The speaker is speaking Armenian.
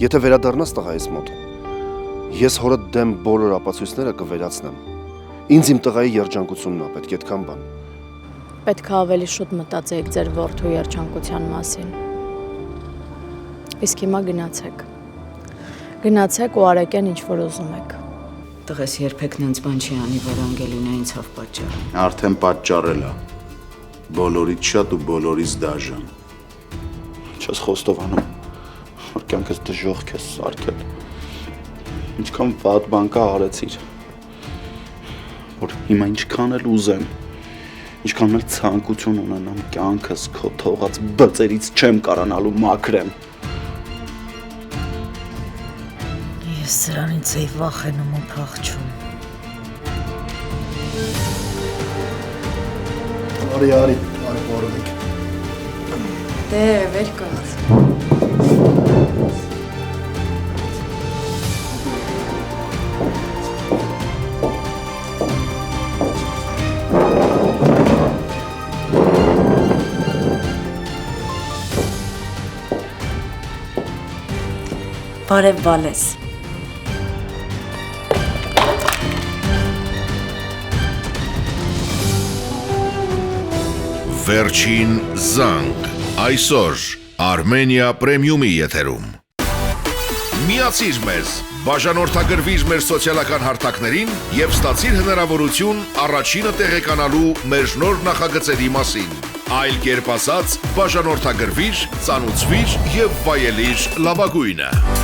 Եթե վերադառնաս տղայիս մոտ, ես հորդ դեմ բոլոր ապացույցները կվերացնեմ։ Ինձ իմ տղայի երջանկությունն է պետք, այդքան բան։ Պետք է ավելի շուտ մտածեիք ձեր որդու երջանկության մասին։ Իսկ հիմա գնացեք։ Գնացեք ու արեք այն, ինչ որ ուզում եք։ Տղես երբեք նենց բան չի անի, որ Անգելինային ցավ պատճառ։ Արդեն պատճառել է։ Բոլորից շատ ու բոլորից դաժան։ Չես խոստովանում, որ կյանքս դժոխք ես սարքել։ Ինչքան վատ բան կա արեցիր, որ հիմա ինչքան էլ ուզեմ, ինչքան էլ ցանկություն ունենամ կյանքս քո թողած բծերից չեմ կարանալու մաքրեմ։ Ես սրանից էի վախենում ու փախչում։ Արի, պարոնիկ։ Դե, վեր կաց։ Բարև Վալես։ Վերջին զանգ, այսօր Armenia Premium-ի եթերում։ Միացիր մեզ, բաժանորդագրվիր մեր սոցիալական հարթակներին և ստացիր հնարավորություն առաջինը տեղեկանալու մեր նոր նախագծերի մասին։ Այլ կերպ ասած, բաժանորդագրվիր, ծանուցվիր և վայելիր լավագույնը։